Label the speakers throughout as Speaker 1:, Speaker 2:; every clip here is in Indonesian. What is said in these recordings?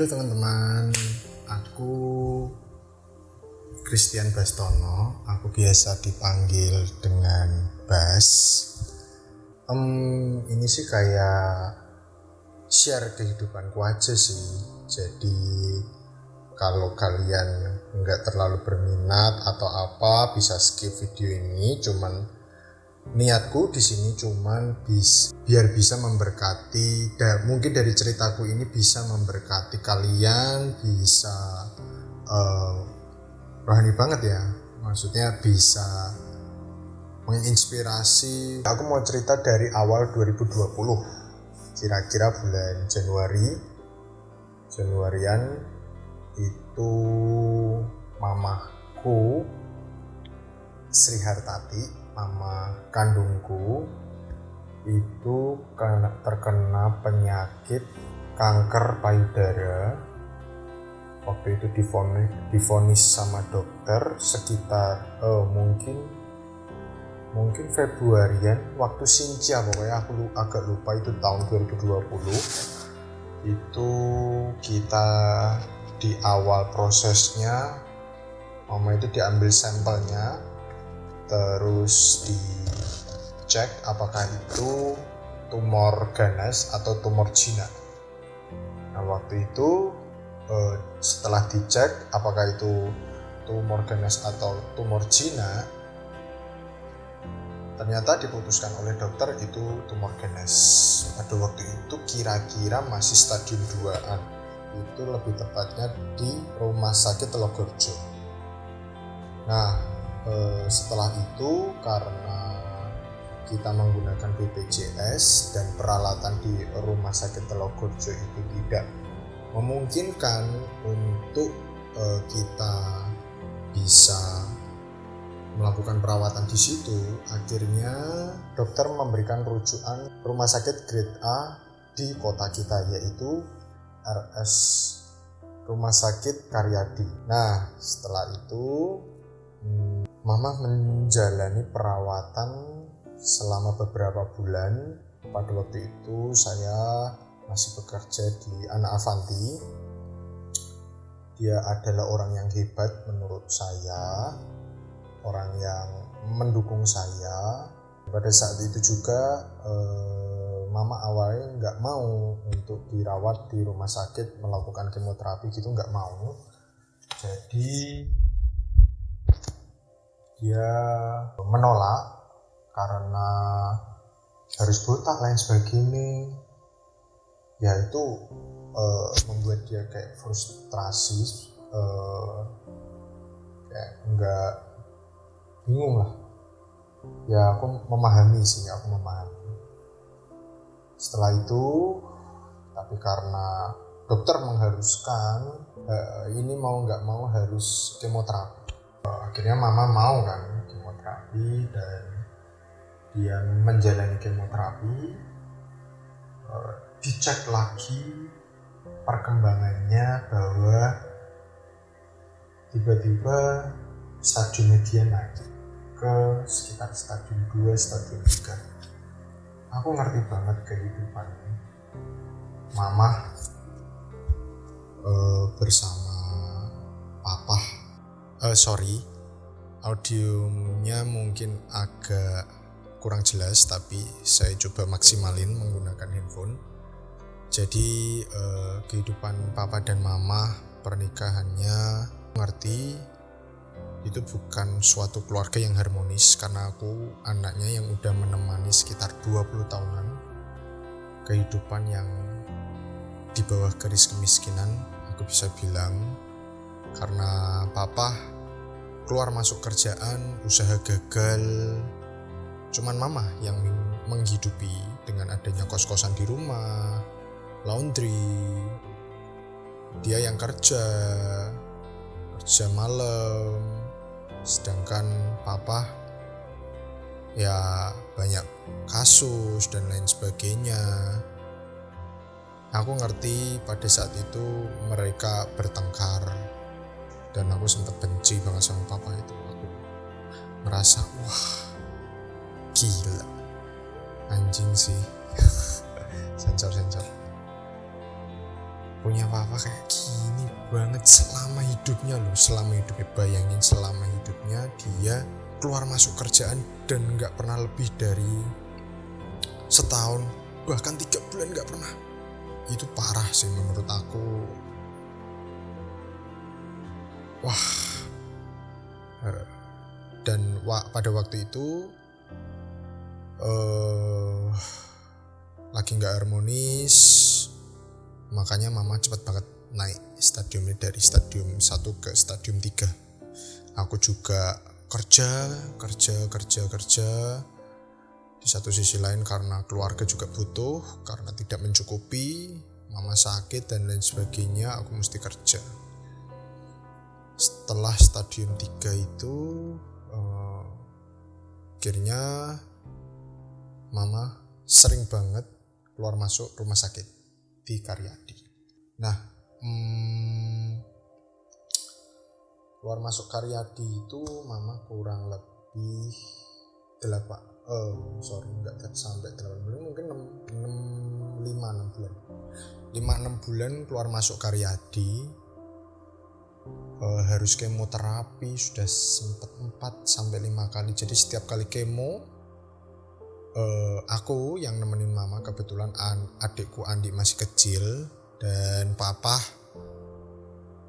Speaker 1: teman-teman, aku Christian Bastono, aku biasa dipanggil dengan Bas. Ini sih kayak share kehidupanku aja sih. Jadi kalau kalian nggak terlalu berminat atau apa, bisa skip video ini. Cuman niatku di sini cuman biar bisa memberkati, dan mungkin dari ceritaku ini bisa memberkati kalian, bisa rohani banget ya, maksudnya bisa menginspirasi. Aku mau cerita dari awal 2020, kira-kira bulan Januarian itu mamaku Sri Hartati, mama kandungku, itu terkena penyakit kanker payudara. Waktu itu divonis sama dokter sekitar mungkin Februarian, waktu Sincia, pokoknya aku agak lupa, itu tahun 2020. Itu kita di awal prosesnya, mama itu diambil sampelnya, terus dicek apakah itu tumor ganas atau tumor jinak. Nah, waktu itu setelah dicek apakah itu tumor ganas atau tumor jinak, ternyata diputuskan oleh dokter itu tumor ganas. Pada waktu itu kira-kira masih stadium 2-an, itu lebih tepatnya di Rumah Sakit Telogorjo. Nah, setelah itu karena kita menggunakan BPJS dan peralatan di Rumah Sakit Telogorjo itu tidak memungkinkan untuk kita bisa melakukan perawatan di situ, akhirnya dokter memberikan rujukan rumah sakit grade A di kota kita, yaitu RS Rumah Sakit Karyadi. Nah, setelah itu mama menjalani perawatan selama beberapa bulan. Pada waktu itu saya masih bekerja di Ana Avanti. Dia adalah orang yang hebat menurut saya, orang yang mendukung saya. Pada saat itu juga mama awalnya nggak mau untuk dirawat di rumah sakit melakukan kemoterapi gitu, nggak mau. Jadi dia menolak karena harus botak lain sebagainya. Ya itu membuat dia kayak frustrasi, kayak enggak, bingung lah. Ya aku memahami. Setelah itu, tapi karena dokter mengharuskan, ini mau nggak mau harus kemoterapi. Akhirnya mama mau kan kemoterapi, dan dia menjalani kemoterapi. Dicek lagi perkembangannya bahwa tiba-tiba stadiumnya dia naik ke sekitar stadium 2, stadium 3. Aku ngerti banget kehidupan mama bersama papa. Audionya mungkin agak kurang jelas, tapi saya coba maksimalin menggunakan handphone. Jadi kehidupan papa dan mama, pernikahannya, ngerti itu bukan suatu keluarga yang harmonis, karena aku anaknya yang udah menemani sekitar 20 tahunan kehidupan yang di bawah garis kemiskinan, aku bisa bilang. Karena papa keluar masuk kerjaan, usaha gagal, cuman mama yang menghidupi dengan adanya kos-kosan di rumah, laundry. Dia yang kerja malam, sedangkan papa ya banyak kasus dan lain sebagainya. Aku ngerti pada saat itu mereka bertengkar, dan aku sempat benci banget sama papa itu. Aku merasa wah gila, anjing sih. sensor punya papa kayak gini banget selama hidupnya loh, selama hidupnya. Bayangin selama hidupnya dia keluar masuk kerjaan dan gak pernah lebih dari setahun, bahkan 3 bulan gak pernah. Itu parah sih menurut aku. Wah. Dan pada waktu itu lagi gak harmonis, makanya mama cepat banget naik stadiumnya dari stadium 1 ke stadium 3. Aku juga kerja. Di satu sisi lain karena keluarga juga butuh, karena tidak mencukupi, mama sakit dan lain sebagainya, aku mesti kerja. Setelah stadium 3 itu akhirnya mama sering banget keluar masuk rumah sakit di Karyadi. Nah, keluar masuk Karyadi itu mama kurang lebih 6 bulan, mungkin 5-6 bulan. 5-6 bulan keluar masuk Karyadi. Harus kemoterapi sudah sempat 4-5 kali. Jadi setiap kali kemo, aku yang nemenin mama, kebetulan adikku Andi masih kecil, dan papa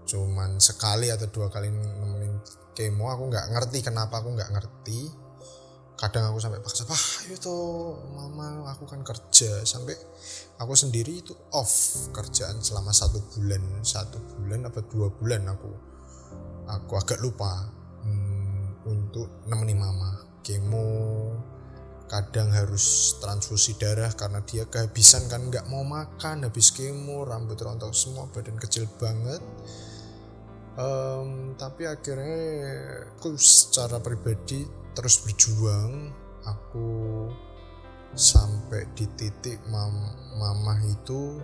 Speaker 1: cuman sekali atau 2 kali nemenin kemo. Aku nggak ngerti kenapa, aku nggak ngerti. Kadang aku sampai paksa, ayo toh mama, aku kan kerja. Sampai aku sendiri itu off kerjaan selama 1 bulan apa 2 bulan, aku agak lupa untuk nemenin mama kemo. Kadang harus transfusi darah karena dia kehabisan kan, nggak mau makan habis kemo, rambut rontok semua, badan kecil banget. Tapi akhirnya aku secara pribadi terus berjuang. Aku sampai di titik mama itu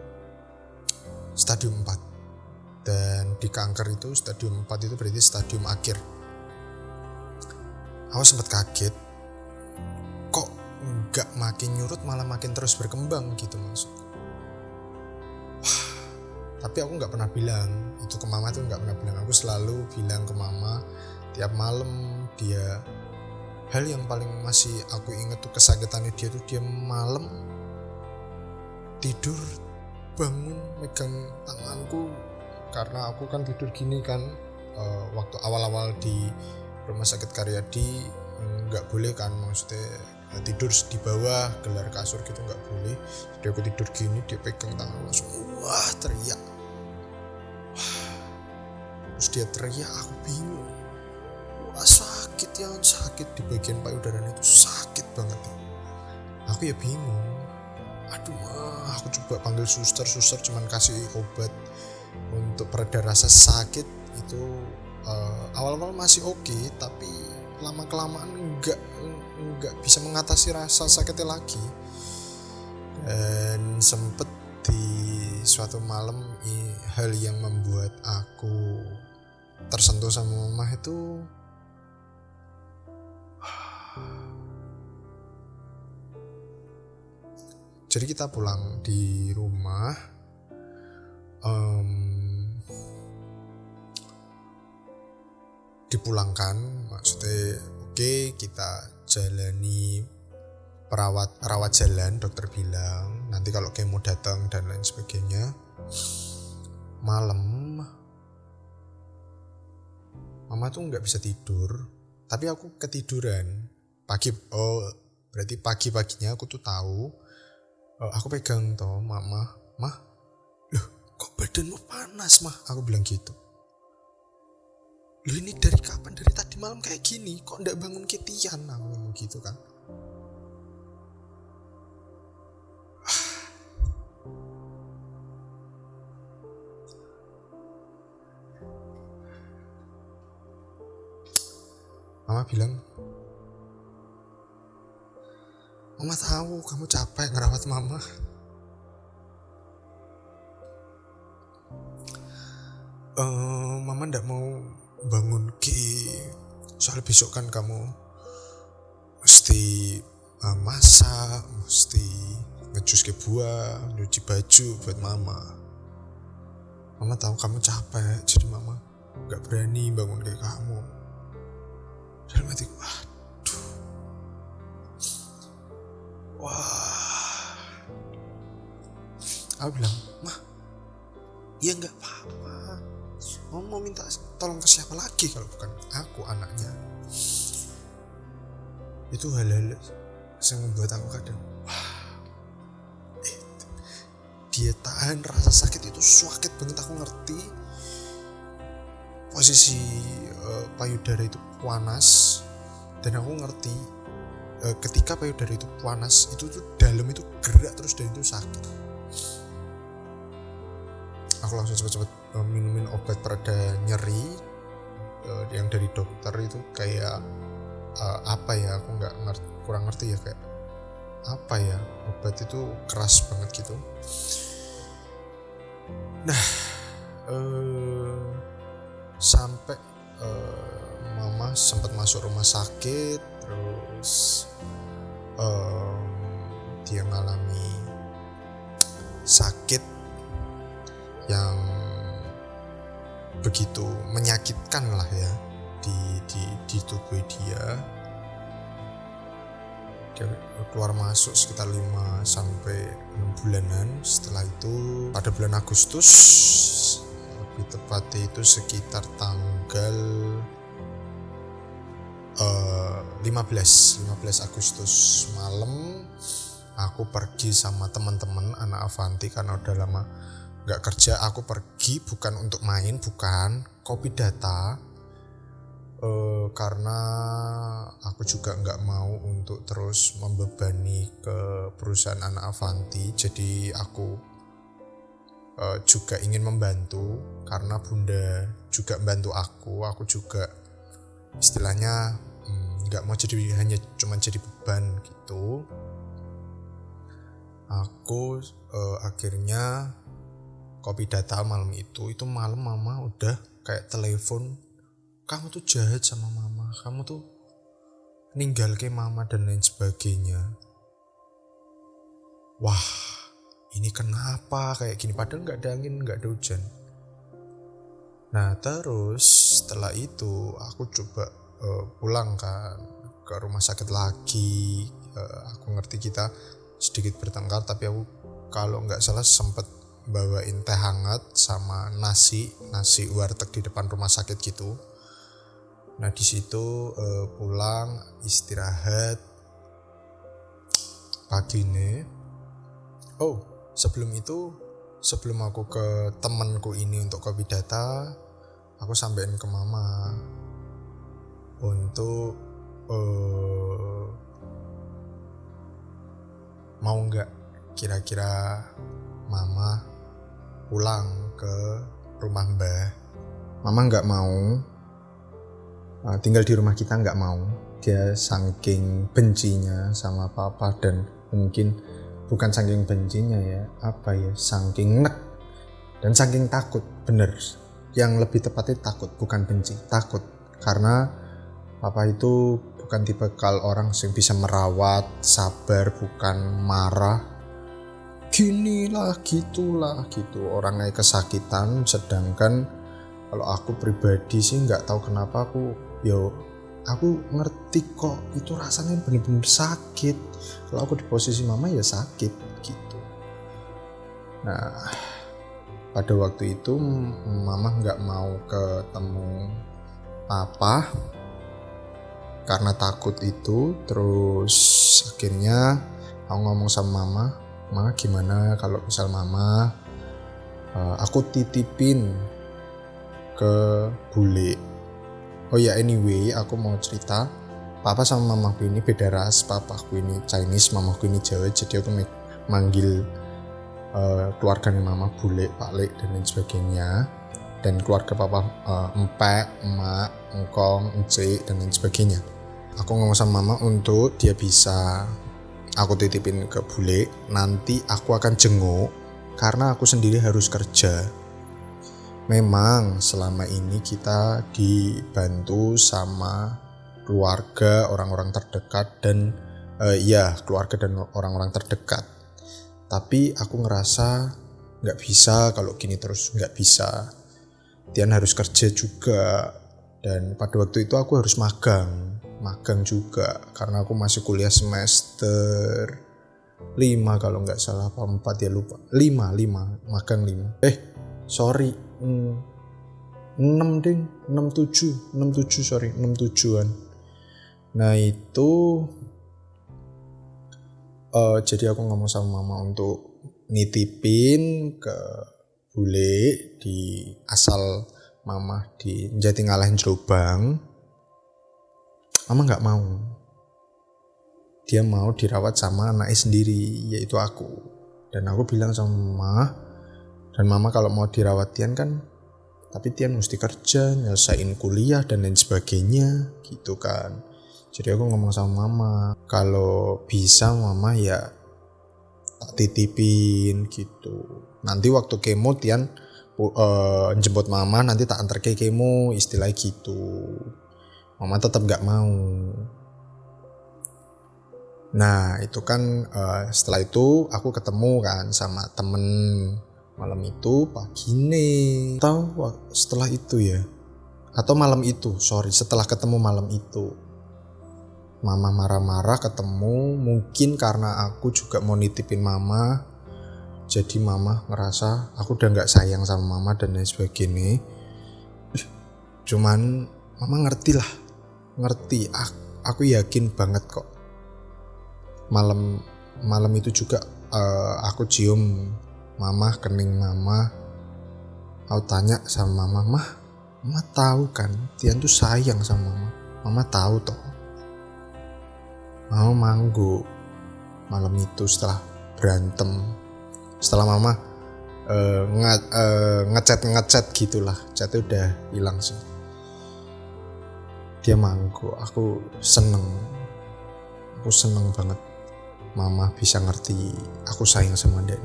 Speaker 1: stadium 4, dan di kanker itu stadium 4 itu berarti stadium akhir. Aku sempat kaget, kok nggak makin nyurut malah makin terus berkembang gitu maksudku. Tapi aku nggak pernah bilang itu ke mama, tuh nggak pernah bilang. Aku selalu bilang ke mama tiap malam. Dia, hal yang paling masih aku ingat tuh kesakitannya dia tuh, dia malam tidur bangun megang tanganku, karena aku kan tidur gini kan. Waktu awal-awal di rumah sakit Karyadi nggak boleh kan, maksudnya tidur di bawah gelar kasur gitu nggak boleh. Jadi aku tidur gini, dia pegang tangan, langsung wah teriak. Terus dia teriak, aku bingung. Wah sakit di bagian payudaranya itu sakit banget. Aku ya bingung. Aduh aku coba panggil suster cuman kasih obat untuk pereda rasa sakit itu. Awal-awal masih oke, tapi lama kelamaan nggak bisa mengatasi rasa sakitnya lagi. Dan sempet di suatu malam, hal yang membuat aku tersentuh sama mama itu, jadi kita pulang di rumah, dipulangkan, maksudnya oke, kita jalani rawat jalan. Dokter bilang nanti kalau kemo datang dan lain sebagainya. Malam mama tuh nggak bisa tidur, tapi aku ketiduran. Berarti pagi-paginya aku tuh tahu, aku pegang toh mama, mah, loh kok badanmu panas mah, aku bilang gitu. Loh ini dari kapan? Dari tadi malam kayak gini, kok nggak bangun ketian, aku ngomong gitu kan. Mama bilang, mama tahu kamu capek ngerawat mama. Mama ndak mau bangun soalnya besok kan kamu mesti masak, mesti ngejus ke buah, nyuci baju buat mama. Mama tahu kamu capek, jadi mama gak berani bangun kayak kamu. Dalam hati, waduh, wah. Aku bilang, mah, ya gak apa-apa. Mama mau minta tolong ke siapa lagi kalau bukan aku anaknya. Itu hal-hal yang membuat aku kadang, dia tahan rasa sakit itu sakit banget. Aku ngerti posisi payudara itu panas, dan aku ngerti ketika payudara itu panas itu tuh dalam itu gerak terus dan itu sakit. Aku langsung cepet-cepet minumin obat pereda nyeri yang dari dokter itu kayak apa ya, aku kurang ngerti ya, kayak apa ya, obat itu keras banget gitu. Nah, sampai mama sempat masuk rumah sakit, terus dia ngalami sakit yang begitu menyakitkan lah ya di tubuh dia keluar masuk sekitar 5 sampai 6 bulanan. Setelah itu pada bulan Agustus, lebih tepatnya itu sekitar tanggal 15 Agustus malam, aku pergi sama teman-teman anak Avanti karena udah lama gak kerja. Aku pergi bukan untuk main, bukan, kopi data. Karena aku juga nggak mau untuk terus membebani ke perusahaan anak Avanti, jadi aku juga ingin membantu karena bunda juga bantu aku juga istilahnya nggak mau jadi hanya cuma jadi beban gitu. Aku akhirnya kopi data malam itu malam mama udah kayak telepon, kamu tuh jahat sama mama, kamu tuh ninggal ke mama dan lain sebagainya. Wah, ini kenapa kayak gini, padahal gak ada angin, gak ada hujan. Nah terus setelah itu aku coba pulang kan ke rumah sakit lagi. Aku ngerti kita sedikit bertengkar, tapi aku kalau gak salah sempet bawain teh hangat sama nasi warteg di depan rumah sakit gitu. Nah di situ pulang istirahat pagi ini. Oh sebelum aku ke temanku ini untuk kopi data, aku sampein ke mama untuk mau nggak kira-kira mama pulang ke rumah Mbah. Mama nggak mau. Tinggal di rumah kita nggak mau. Dia saking bencinya sama papa, dan mungkin bukan saking bencinya ya, saking nek dan saking takut. Bener, yang lebih tepatnya takut, bukan benci, takut. Karena papa itu bukan tipe orang yang bisa merawat, sabar, bukan marah, ginilah gitulah gitu, orangnya kesakitan. Sedangkan kalau aku pribadi sih nggak tahu kenapa aku ngerti kok itu rasanya bener-bener sakit. Kalau aku di posisi mama ya sakit gitu. Nah pada waktu itu mama nggak mau ketemu papa karena takut itu. Terus akhirnya aku ngomong sama mama, gimana kalau misal mama aku titipin ke bule. Oh ya, anyway, aku mau cerita, papa sama mamaku ini beda ras. Papaku ini Chinese, mamaku ini Jawa, jadi aku manggil keluarganya mama bule, paklek dan lain sebagainya. Dan keluarga papa empek, emak, engkong, encik dan lain sebagainya. Aku ngomong sama mama untuk dia bisa aku titipin ke bule, nanti aku akan jenguk karena aku sendiri harus kerja. Memang selama ini kita dibantu sama keluarga, orang-orang terdekat dan keluarga dan orang-orang terdekat. Tapi aku ngerasa nggak bisa, kalau gini terus nggak bisa. Tian harus kerja juga, dan pada waktu itu aku harus magang juga karena aku masih kuliah semester 5 kalau nggak salah, apa 4 ya lupa. 5 magang 5. 6 ding, 67 sorry, 67-an. Nah itu jadi aku ngomong sama mama untuk nitipin ke bule di asal mama di Jatingaleh Jombang. Mama nggak mau. Dia mau dirawat sama anaknya sendiri, yaitu aku. Dan aku bilang sama mama, dan mama kalau mau dirawat Tian kan, tapi Tian mesti kerja, nyelesain kuliah dan lain sebagainya gitu kan. Jadi aku ngomong sama mama, kalau bisa mama ya tak titipin gitu. Nanti waktu kemo Tian jemput mama, nanti tak antar ke kemo, istilah gitu. Mama tetap gak mau. Nah itu kan setelah itu aku ketemu kan sama temen malam itu pagi nih. Atau setelah itu ya, atau malam itu, setelah ketemu malam itu. Mama marah-marah ketemu, mungkin karena aku juga mau nitipin mama. Jadi mama ngerasa aku udah gak sayang sama mama dan lain sebagainya. Cuman mama ngerti. Aku yakin banget kok. Malam itu juga aku cium mama, kening mama. Aku tanya sama mama, mama tahu kan Tian tuh sayang sama mama. Mama tahu toh. Mama manggu malam itu setelah berantem. Setelah mama ngechat gitulah, chatnya udah hilang sih. Dia manggu, aku seneng banget mama bisa ngerti aku sayang sama dia.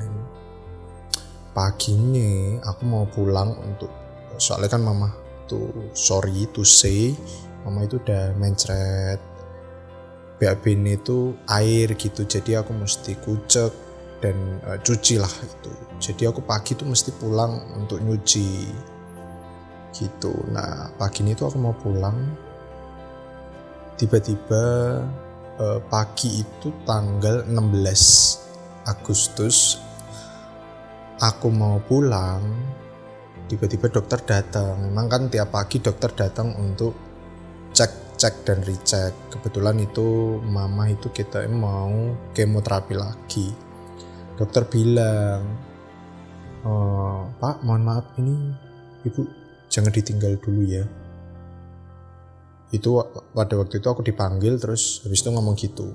Speaker 1: Paginya aku mau pulang soalnya kan mama tuh sorry to say, mama itu udah mencret BAB ini tuh air gitu, jadi aku mesti kucek dan cuci lah itu. Jadi aku pagi tuh mesti pulang untuk nyuci gitu. Nah pagi ini tuh aku mau pulang, tiba-tiba pagi itu tanggal 16 Agustus aku mau pulang, tiba-tiba dokter datang. Memang kan tiap pagi dokter datang untuk cek dan recheck. Kebetulan itu mama itu kita mau kemoterapi lagi. Dokter bilang, Pak mohon maaf ini ibu jangan ditinggal dulu ya. Itu pada waktu itu aku dipanggil, terus habis itu ngomong gitu.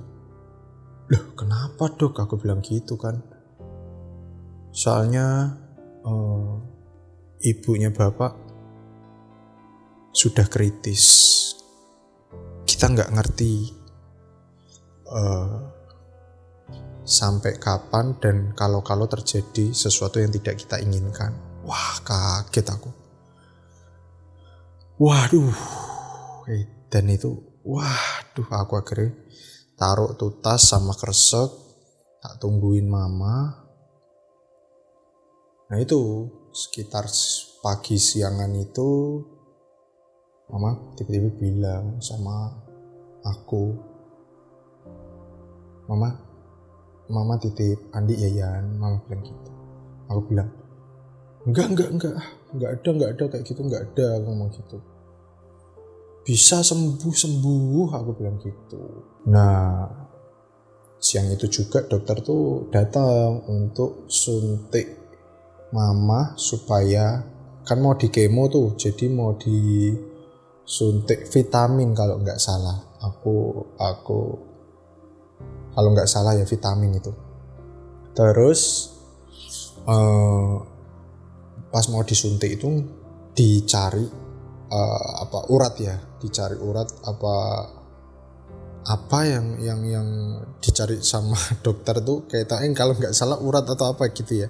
Speaker 1: Loh kenapa dok, aku bilang gitu kan. Soalnya ibunya bapak sudah kritis. Kita gak ngerti sampai kapan dan kalau terjadi sesuatu yang tidak kita inginkan. Wah kaget aku. Waduh. Dan itu waduh, aku akhirnya taruh tuh tas sama kresek, tak tungguin mama. Nah itu sekitar pagi siangan itu mama tiba-tiba bilang sama aku, mama titip Andi ya Yan. Mama bilang gitu. Aku bilang enggak ada kayak gitu, enggak ada. Aku ngomong gitu. Bisa sembuh aku bilang gitu. Nah siang itu juga dokter tuh datang untuk suntik mama supaya kan mau di kemo tuh, jadi mau disuntik vitamin kalau nggak salah. Aku kalau nggak salah ya vitamin itu. Terus pas mau disuntik itu dicari dicari urat apa yang dicari sama dokter tuh kayak kalau nggak salah urat atau apa gitu ya,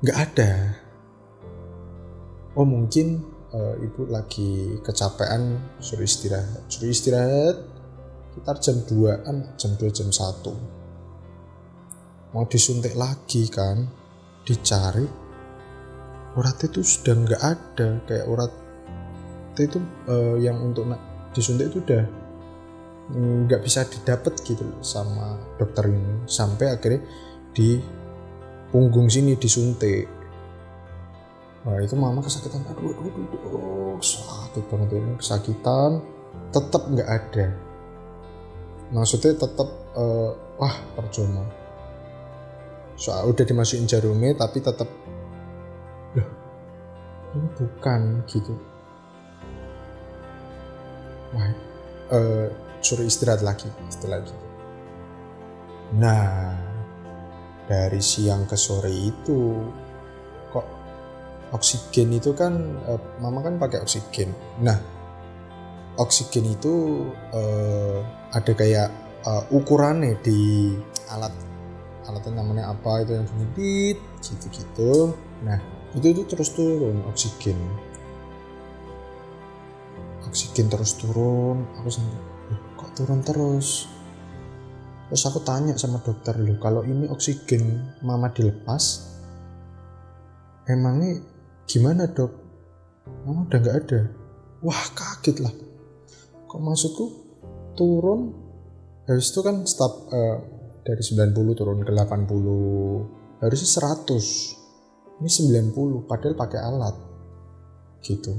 Speaker 1: nggak ada. Oh mungkin ibu lagi kecapean, suruh istirahat sekitar jam 2 jam 1 mau disuntik lagi kan. dicari urat itu sudah nggak ada, kayak urat itu yang untuk disuntik itu udah nggak bisa didapat gitu loh sama dokter ini, sampai akhirnya di punggung sini disuntik. Wah itu mama kesakitan, aduh, sakit banget ini, kesakitan, tetap nggak ada. Maksudnya tetap wah percuma. Soal udah dimasukin jarumnya tapi tetap loh ini bukan gitu. Wah suruh istirahat lagi setelah itu. Nah dari siang ke sore itu kok oksigen itu kan mama kan pakai oksigen. Nah oksigen itu ada kayak ukurannya di alatnya, namanya apa itu yang bunyi gitu. Nah itu terus turun oksigen terus turun. Aku sampai kok turun terus aku tanya sama dokter, loh kalau ini oksigen mama dilepas emangnya gimana dok, mama udah gak ada. Wah kaget lah, kok maksudku turun, habis itu kan stop dari 90 turun ke 80, harusnya 100, ini 90 padahal pakai alat gitu,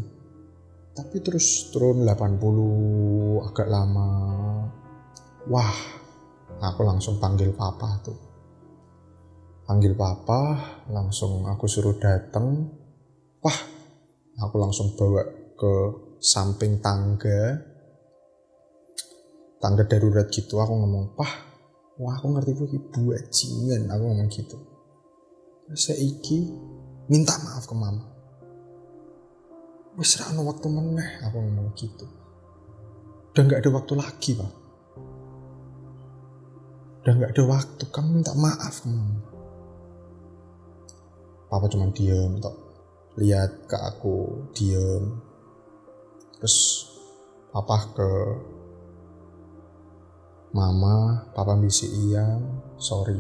Speaker 1: tapi terus turun 80 agak lama. Wah aku langsung panggil papa, langsung aku suruh datang. Wah aku langsung bawa ke samping tangga darurat gitu. Aku ngomong, wah aku ngerti iki bajingan, aku ngomong gitu. Saiki minta maaf ke mama, wis ra ono waktu meneh, aku ngomong gitu. Udah gak ada waktu lagi pak, udah gak ada waktu, kamu minta maaf ke mama. Papa cuma diem tok, lihat ke aku diem. Terus papa ke mama, papa bisi iya, sorry,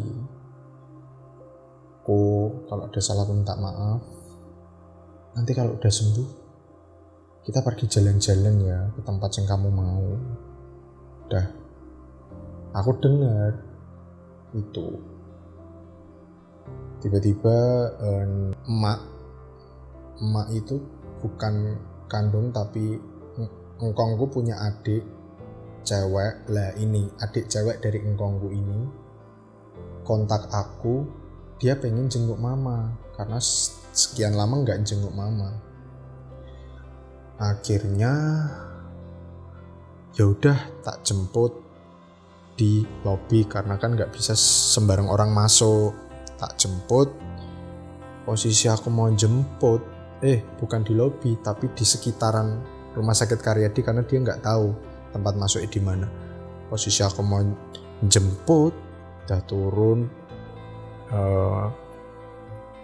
Speaker 1: aku kalau ada salah aku minta maaf. Nanti kalau udah sembuh kita pergi jalan-jalan ya ke tempat yang kamu mau. Udah, aku dengar itu tiba-tiba emak itu bukan kandung tapi engkongku punya adik cewek. Lah ini adik cewek dari engkongku ini kontak aku, dia pengen jenguk mama karena sekian lama nggak jenguk mama. Akhirnya ya udah tak jemput di lobi karena kan nggak bisa sembarang orang masuk. Tak jemput, posisi aku mau jemput bukan di lobi tapi di sekitaran rumah sakit Karyadi karena dia nggak tahu tempat masuknya di mana. Posisi aku mau jemput, udah turun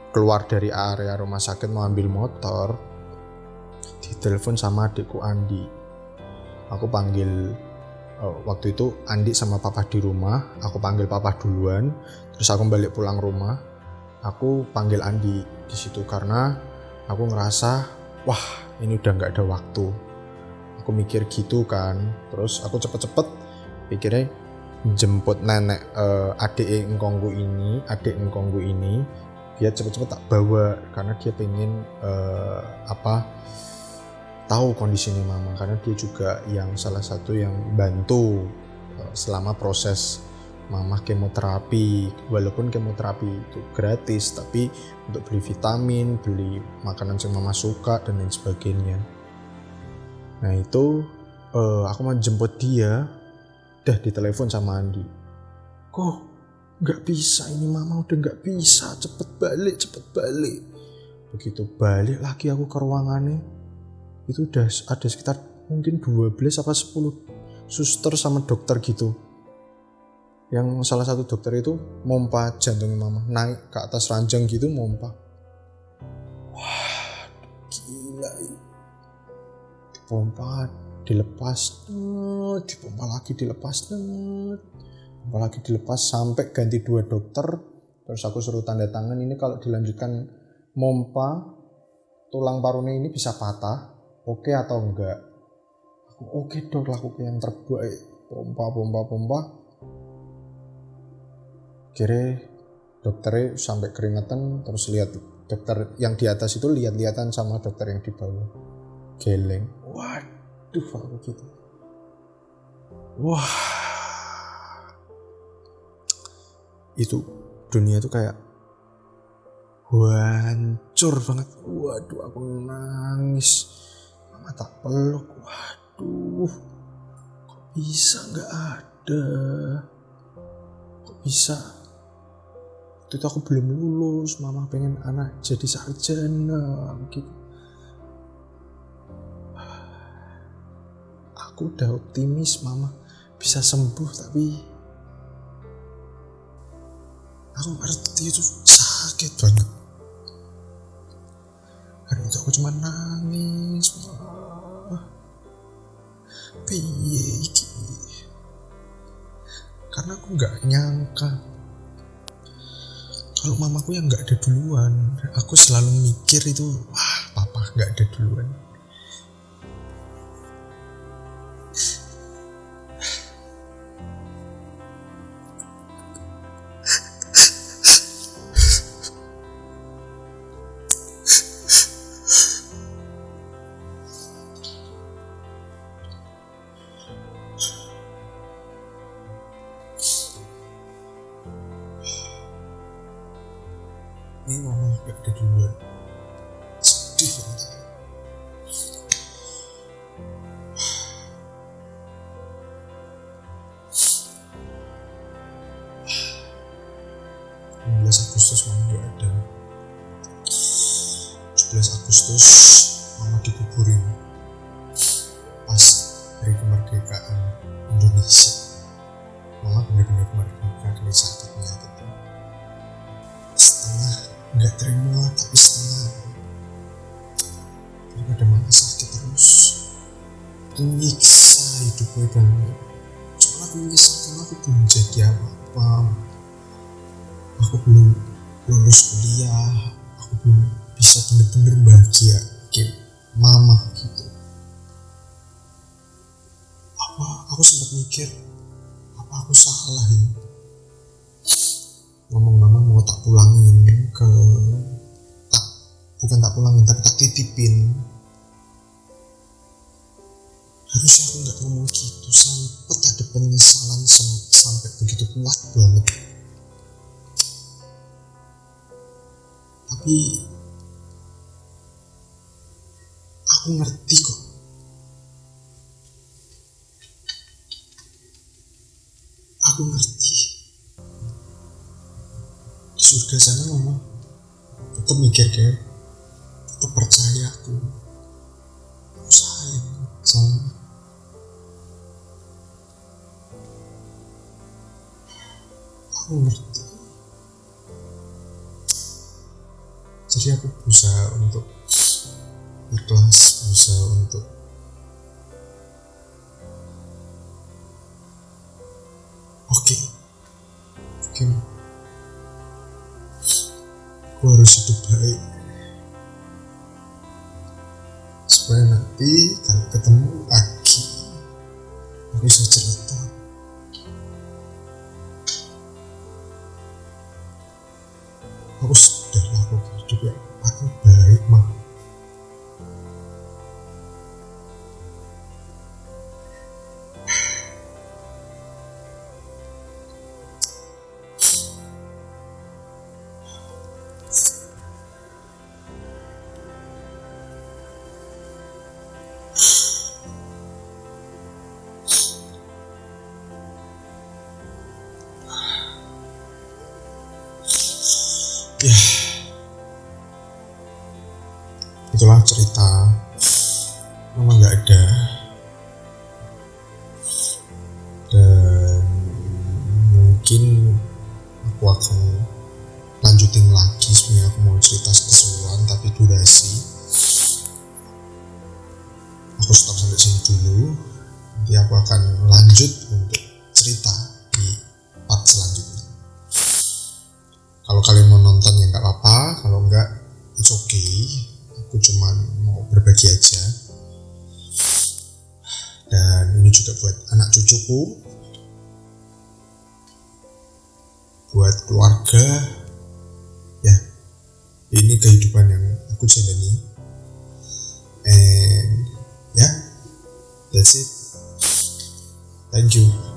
Speaker 1: keluar dari area rumah sakit mau ambil motor, ditelepon sama adikku Andi. Aku panggil waktu itu Andi sama papa di rumah, aku panggil papa duluan, terus aku balik pulang rumah, aku panggil Andi di situ karena aku ngerasa wah ini udah nggak ada waktu. Aku mikir gitu kan, terus aku cepet-cepet pikirnya jemput nenek adik engkongku ini, biar cepet-cepet tak bawa karena dia pengen tahu kondisinya mama, karena dia juga yang salah satu yang bantu selama proses mama kemoterapi. Walaupun kemoterapi itu gratis, tapi untuk beli vitamin, beli makanan yang mama suka dan lain sebagainya. Nah itu aku mau jemput dia, udah ditelepon sama Andi, kok nggak bisa ini mama, udah nggak bisa, cepet balik. Begitu balik lagi aku ke ruangannya, itu udah ada sekitar mungkin 12 apa 10 suster sama dokter gitu. Yang salah satu dokter itu mompa jantungnya mama, naik ke atas ranjang gitu mompa. Wah gila, dipompa dilepas, dipompa lagi dilepas sampai ganti 2 dokter, Terus aku suruh tanda tangan, ini kalau dilanjutkan mompa tulang parunya ini bisa patah, oke atau enggak. Aku oke dok, lakukan yang terbaik. Pompa. Kira dokternya sampai keringetan, terus lihat dokter yang di atas itu lihat-lihatan sama dokter yang di bawah. Geleng. Waduh, aku gitu. Wah. Itu dunia tuh kayak hancur banget. Waduh, aku nangis. Mama tak peluk. Waduh, kok bisa gak ada? Kok bisa? Waktu itu aku belum lulus, mama pengen anak jadi sarjana gitu. Aku udah optimis mama bisa sembuh, tapi aku ngerti itu sakit banget. Hari itu aku cuma nangis. Piye iki? Karena aku gak nyangka kalau mamaku yang gak ada duluan. Aku selalu mikir itu, papa gak ada duluan. Ini mama gak ada duluan. Sedih banget. Agustus mama gak ada. 17 Agustus mama dikuburin pas hari kemerdekaan Indonesia. Mama benar-benar merdeka dari sakitnya gitu. Setengah gak terima, tapi setengah daripada mama sakit terus. Itu nyiksa hidupnya banget. Cuma aku menyesal karena aku belum jadi apa-apa. Aku belum lulus kuliah. Aku belum bisa benar-benar bahagia kayak mama gitu. Aku sempat mikir, apa aku salah ya? Ngomong mama mau tak pulangin bukan tak pulangin, tapi tak titipin. Harusnya aku gak ngomong gitu, sampai ada penyesalan sampai begitu kuat banget. Tapi aku ngerti kok. Aku ngerti. Di surga sana mama tetap mikir kayak, tetap percaya aku sayang sama. Aku ngerti. Jadi aku berusaha untuk ikhlas, berusaha untuk oke, aku harus hidup baik supaya nanti kalau ketemu lagi aku bisa cerita. Aku sudah lakukan hidup yang paling baik, mah. Ya, itulah cerita mama gak ada, dan mungkin aku akan lanjutin lagi. Sebenarnya aku mau cerita keseluruhan, tapi durasi aku stop sampai sini dulu. Nanti aku akan lanjut untuk cerita di part selanjutnya. Kalau kalian mau nonton ya nggak apa-apa, kalau enggak it's okay. Aku cuman mau berbagi aja. Dan ini juga buat anak cucuku, buat keluarga. Ya, ini kehidupan yang aku jalani. And yeah, that's it. Thank you.